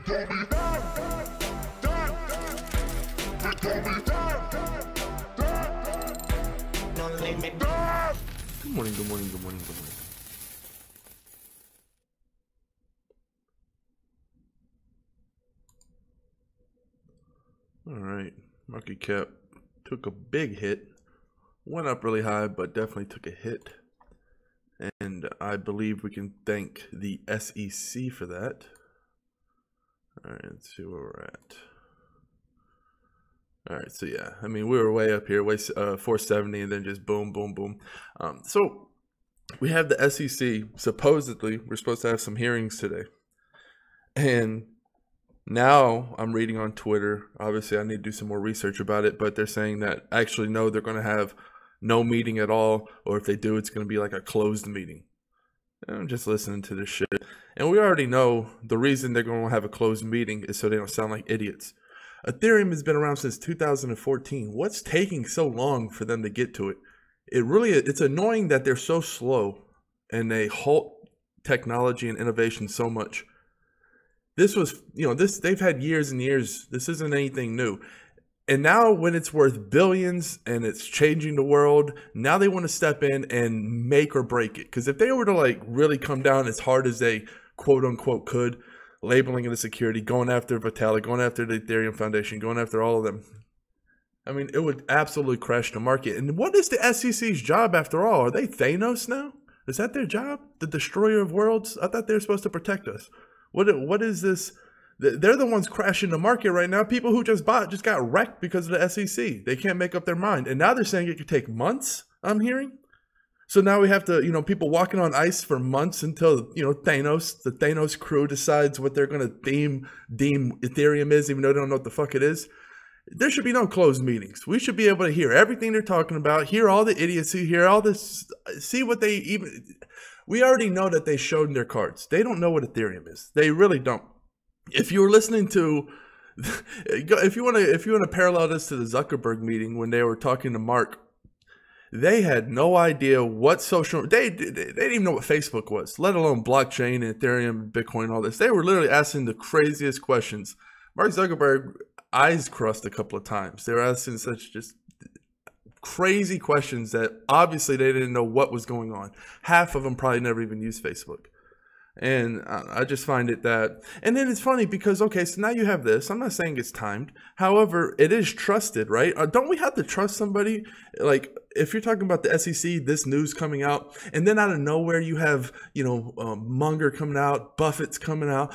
Good morning, good morning, good morning, good morning. All right, market cap took a big hit, went up really high, but definitely took a hit. And I believe we can thank the SEC for that. All right, let's see where we're at. All right, so yeah, I mean, we were way up here, 470, and then just boom, boom, boom. So we have the SEC. Supposedly, we're supposed to have some hearings today. And now I'm reading on Twitter. Obviously, I need to do some more research about it, but they're saying that actually, no, they're going to have no meeting at all, or if they do, it's going to be like a closed meeting. And I'm just listening to this shit. And we already know the reason they're going to have a closed meeting is so they don't sound like idiots. Ethereum has been around since 2014. What's taking so long for them to get to it? It's annoying that they're so slow and they halt technology and innovation so much. This was, they've had years and years. This isn't anything new. And now when it's worth billions and it's changing the world, now they want to step in and make or break it. Because if they were to like really come down as hard as they quote unquote could, labeling it a security, going after Vitalik, going after the Ethereum Foundation, going after all of them, I mean, it would absolutely crash the market. And what is the SEC's job after all? Are they Thanos now? Is that their job? The destroyer of worlds? I thought they were supposed to protect us. What is this? They're the ones crashing the market right now. People who just bought just got wrecked because of the SEC. They can't make up their mind. And now they're saying it could take months, I'm hearing. So now we have to, people walking on ice for months until, the Thanos crew decides what they're going to deem Ethereum is, even though they don't know what the fuck it is. There should be no closed meetings. We should be able to hear everything they're talking about, hear all the idiocy, hear all this, see what they even... We already know that they showed their cards. They don't know what Ethereum is. They really don't. If you were listening to... If you want to parallel this to the Zuckerberg meeting when they were talking to Mark, they had no idea what social... They didn't even know what Facebook was, let alone blockchain and Ethereum, Bitcoin, all this. They were literally asking the craziest questions. Mark Zuckerberg eyes crossed a couple of times. They were asking such just crazy questions that obviously they didn't know what was going on. Half of them probably never even used Facebook. And I just find it that, and then it's funny because, okay, so now you have this. I'm not saying it's timed. However, it is trusted, right? Don't we have to trust somebody? Like, if you're talking about the SEC, this news coming out, and then out of nowhere you have, Munger coming out, Buffett's coming out,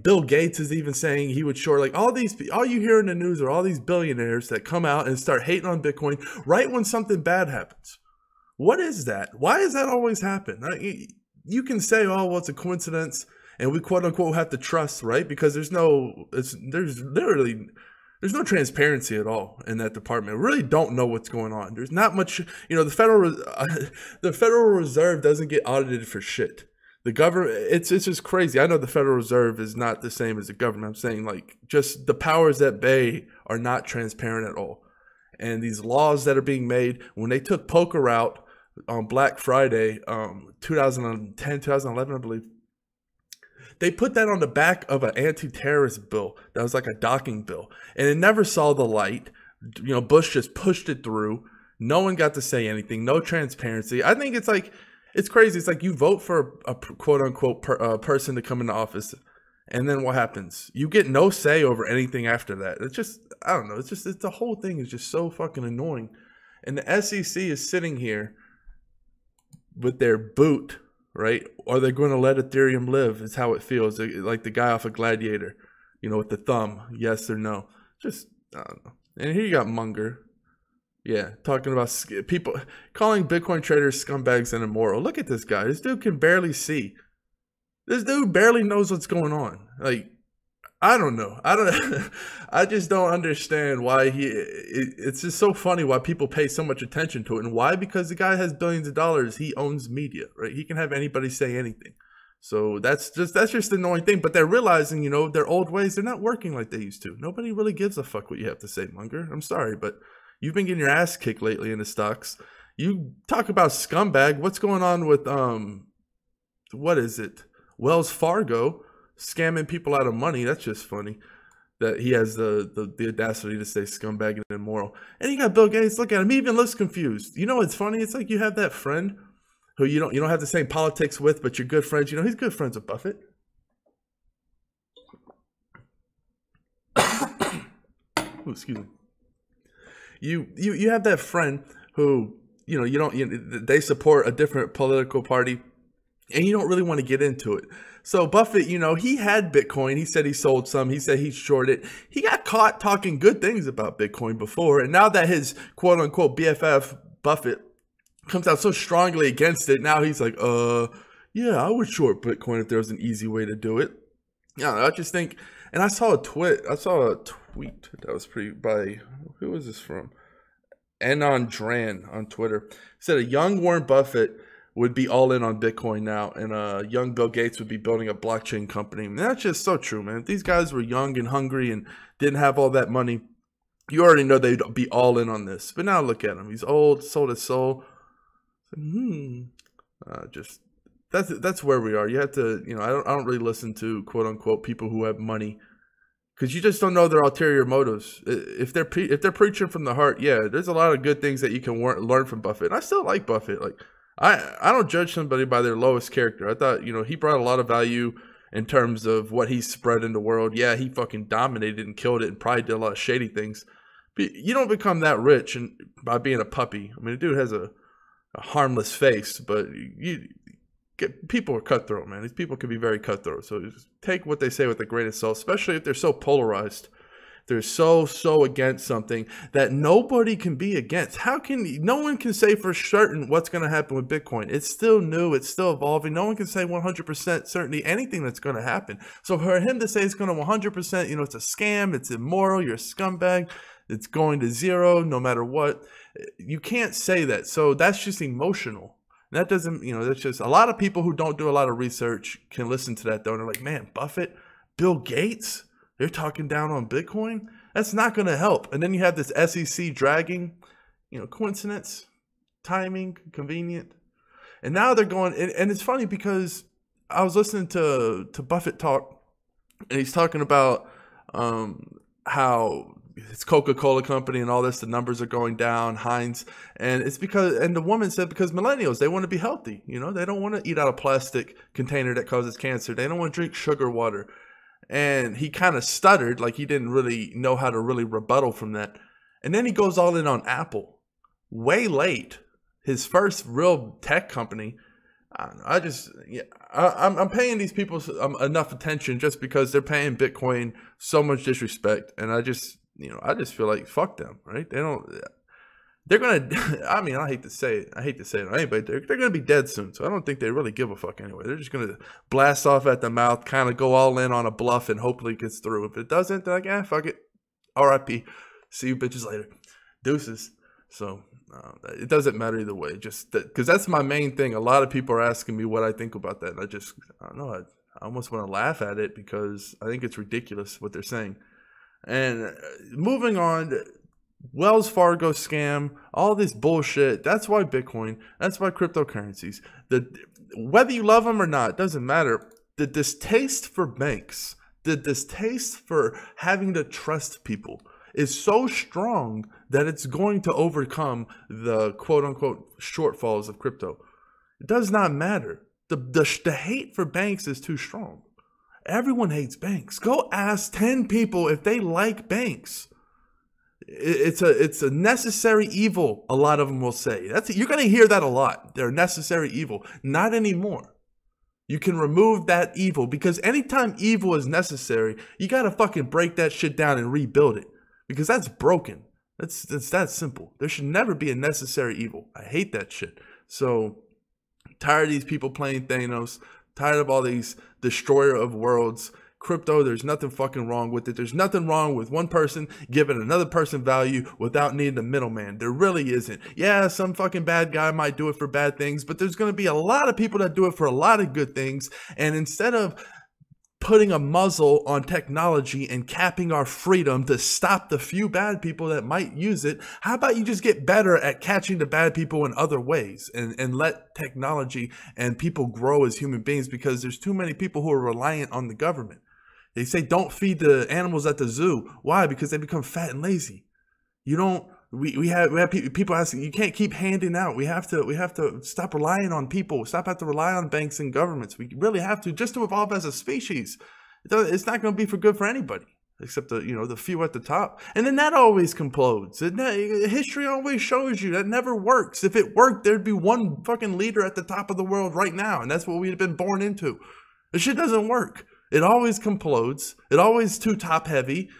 Bill Gates is even saying he would short, like all you hear in the news are all these billionaires that come out and start hating on Bitcoin right when something bad happens. What is that? Why does that always happen? You can say, oh, well, it's a coincidence, and we quote unquote have to trust, right? Because there's no transparency at all in that department. We really don't know what's going on. There's not much, the Federal Reserve doesn't get audited for shit. The government, it's just crazy. I know the Federal Reserve is not the same as the government. I'm saying like just the powers that be are not transparent at all. And these laws that are being made, when they took poker out on Black Friday, 2010, 2011, I believe, they put that on the back of an anti-terrorist bill that was like a docking bill, and it never saw the light. Bush just pushed it through. No one got to say anything. No transparency. I think it's crazy. It's like you vote for a quote-unquote person to come into office, and then what happens? You get no say over anything after that. It's just, I don't know. It's the whole thing is just so fucking annoying. And the SEC is sitting here with their boot, right? Are they going to let Ethereum live? Is how it feels. Like the guy off of Gladiator, with the thumb, yes or no. Just, I don't know. And here you got Munger. Yeah, talking about people, calling Bitcoin traders scumbags and immoral. Look at this guy. This dude can barely see. This dude barely knows what's going on. Like, I don't know. I just don't understand why it's just so funny why people pay so much attention to it. And why? Because the guy has billions of dollars. He owns media, right? He can have anybody say anything. So that's just the annoying thing. But they're realizing, their old ways, they're not working like they used to. Nobody really gives a fuck what you have to say, Munger. I'm sorry, but you've been getting your ass kicked lately in the stocks. You talk about scumbag. What's going on with, what is it? Wells Fargo scamming people out of money. That's just funny that he has the audacity to say scumbag and immoral. And you got Bill Gates. Look at him. He even looks confused. You know what's funny? It's like you have that friend who you don't have the same politics with, but you're good friends. You know, he's good friends with Buffett. Ooh, excuse me. You have that friend who they support a different political party, and you don't really want to get into it. So Buffett, he had Bitcoin. He said he sold some. He said he shorted. He got caught talking good things about Bitcoin before, and now that his quote unquote BFF Buffett comes out so strongly against it, now he's like, yeah, I would short Bitcoin if there was an easy way to do it. Yeah, I just think, and I saw a tweet that was who was this from? Anon Dran on Twitter. He said a young Warren Buffett would be all in on Bitcoin now, and young Bill Gates would be building a blockchain company. And that's just so true, man. If these guys were young and hungry and didn't have all that money, you already know they'd be all in on this. But now look at him. He's old, sold his soul. That's where we are. You have to, I don't really listen to quote unquote people who have money, because you just don't know their ulterior motives. If they're preaching from the heart, yeah, there's a lot of good things that you can learn from Buffett. And I still like Buffett. Like I don't judge somebody by their lowest character. I thought, he brought a lot of value in terms of what he spread in the world. Yeah, he fucking dominated and killed it and probably did a lot of shady things. But you don't become that rich by being a puppy. I mean, the dude has a harmless face, but people are cutthroat, man. These people can be very cutthroat. So just take what they say with a grain of salt, especially if they're so polarized. They're so against something that nobody can be against. No one can say for certain what's going to happen with Bitcoin. It's still new. It's still evolving. No one can say 100% certainty anything that's going to happen. So for him to say it's going to 100%, it's a scam, it's immoral, you're a scumbag, it's going to zero no matter what, you can't say that. So that's just emotional. That doesn't, that's just a lot of people who don't do a lot of research can listen to that though. And they're like, man, Buffett, Bill Gates, they're talking down on Bitcoin. That's not going to help. And then you have this SEC dragging, coincidence, timing, convenient. And now they're going, and it's funny because I was listening to Buffett talk, and he's talking about how it's Coca-Cola company and all this, the numbers are going down, Heinz. And it's and the woman said, because millennials, they want to be healthy. They don't want to eat out of a plastic container that causes cancer. They don't want to drink sugar water. And he kind of stuttered, like he didn't really know how to really rebuttal from that. And then he goes all in on Apple. Way late. His first real tech company. I'm paying these people enough attention just because they're paying Bitcoin so much disrespect. And I just feel like fuck them, right? They're going to, I mean, I hate to say it on anybody, they're going to be dead soon. So I don't think they really give a fuck anyway. They're just going to blast off at the mouth, kind of go all in on a bluff and hopefully it gets through. If it doesn't, they're like, fuck it. RIP. See you bitches later. Deuces. So it doesn't matter either way. Just because that's my main thing. A lot of people are asking me what I think about that. And I don't know. I almost want to laugh at it because I think it's ridiculous what they're saying. And moving on, Wells Fargo scam, all this bullshit. That's why Bitcoin, that's why cryptocurrencies, whether you love them or not, doesn't matter. The distaste for banks, the distaste for having to trust people is so strong that it's going to overcome the quote unquote shortfalls of crypto. It does not matter. The hate for banks is too strong. Everyone hates banks. Go ask 10 people if they like banks. It's a necessary evil, a lot of them will say. You're going to hear that a lot. They're a necessary evil. Not anymore. You can remove that evil because anytime evil is necessary, you got to fucking break that shit down and rebuild it because that's broken. It's that simple. There should never be a necessary evil. I hate that shit. So tired of these people playing Thanos, tired of all these destroyer of worlds. Crypto, there's nothing fucking wrong with it. There's nothing wrong with one person giving another person value without needing a middleman. There really isn't. Yeah, some fucking bad guy might do it for bad things, but there's going to be a lot of people that do it for a lot of good things. And instead of putting a muzzle on technology and capping our freedom to stop the few bad people that might use it, how about you just get better at catching the bad people in other ways and let technology and people grow as human beings, because there's too many people who are reliant on the government. They say don't feed the animals at the zoo. Why? Because they become fat and lazy. You don't. We have people asking, you can't keep handing out. We have to stop relying on people. Stop having to rely on banks and governments. We really have to, just to evolve as a species. It's not going to be for good for anybody except the few at the top. And then that always implodes. History always shows you that never works. If it worked, there'd be one fucking leader at the top of the world right now, and that's what we'd have been born into. This shit doesn't work. It always implodes. It always too top heavy.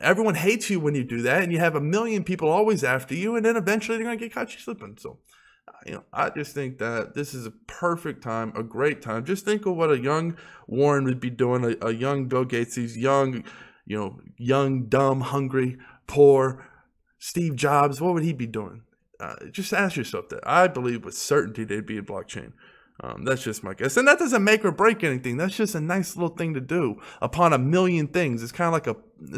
Everyone hates you when you do that, and you have a million people always after you, and then eventually they're going to get caught you slipping. So, I just think that this is a perfect time, a great time. Just think of what a young Warren would be doing, a young Bill Gates, these young, young, dumb, hungry, poor Steve Jobs. What would he be doing? Just ask yourself that. I believe with certainty they'd be in blockchain. That's just my guess. And that doesn't make or break anything. That's just a nice little thing to do upon a million things. It's kind of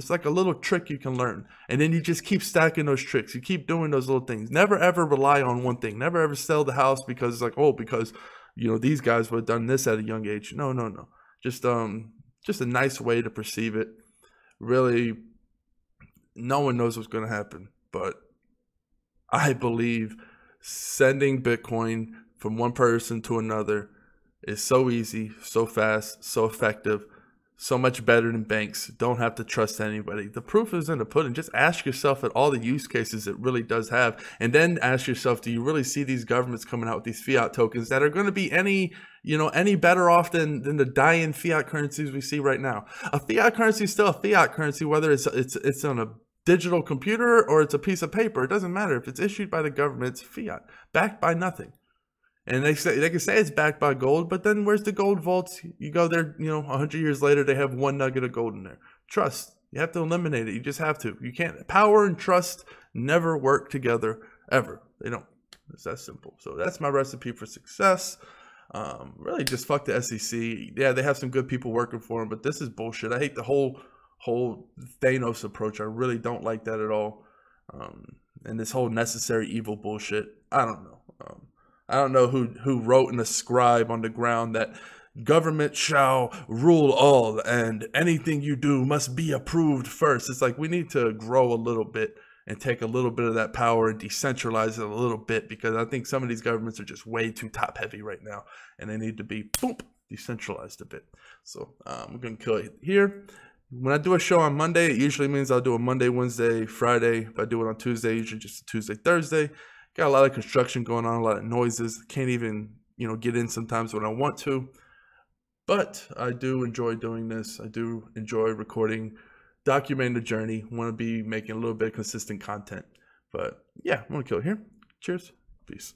like a little trick you can learn. And then you just keep stacking those tricks. You keep doing those little things. Never ever rely on one thing. Never ever sell the house because it's like, because these guys would have done this at a young age. No. Just a nice way to perceive it. Really, no one knows what's going to happen. But I believe sending Bitcoin from one person to another is so easy, so fast, so effective, so much better than banks. Don't have to trust anybody. The proof is in the pudding. Just ask yourself at all the use cases it really does have, and then ask yourself, do you really see these governments coming out with these fiat tokens that are going to be any better off than the dying fiat currencies we see right now? A fiat currency is still a fiat currency, whether it's on a digital computer or it's a piece of paper. It doesn't matter. If it's issued by the government, it's fiat, backed by nothing. And they can say it's backed by gold, but then where's the gold vaults? You go there, 100 years later, they have one nugget of gold in there. Trust. You have to eliminate it. You just have to. You can't. Power and trust never work together, ever. They don't. It's that simple. So that's my recipe for success. Really just fuck the SEC. Yeah, they have some good people working for them, but this is bullshit. I hate the whole Thanos approach. I really don't like that at all. And this whole necessary evil bullshit. I don't know. I don't know who wrote in the scribe on the ground that government shall rule all and anything you do must be approved first. It's like we need to grow a little bit and take a little bit of that power and decentralize it a little bit, because I think some of these governments are just way too top heavy right now and they need to be decentralized a bit. So we're going to kill it here. When I do a show on Monday, it usually means I'll do a Monday, Wednesday, Friday. If I do it on Tuesday, usually just a Tuesday, Thursday. Got a lot of construction going on, a lot of noises. Can't even, get in sometimes when I want to. But I do enjoy doing this. I do enjoy recording, documenting the journey. Want to be making a little bit of consistent content. But yeah, I'm going to kill it here. Cheers. Peace.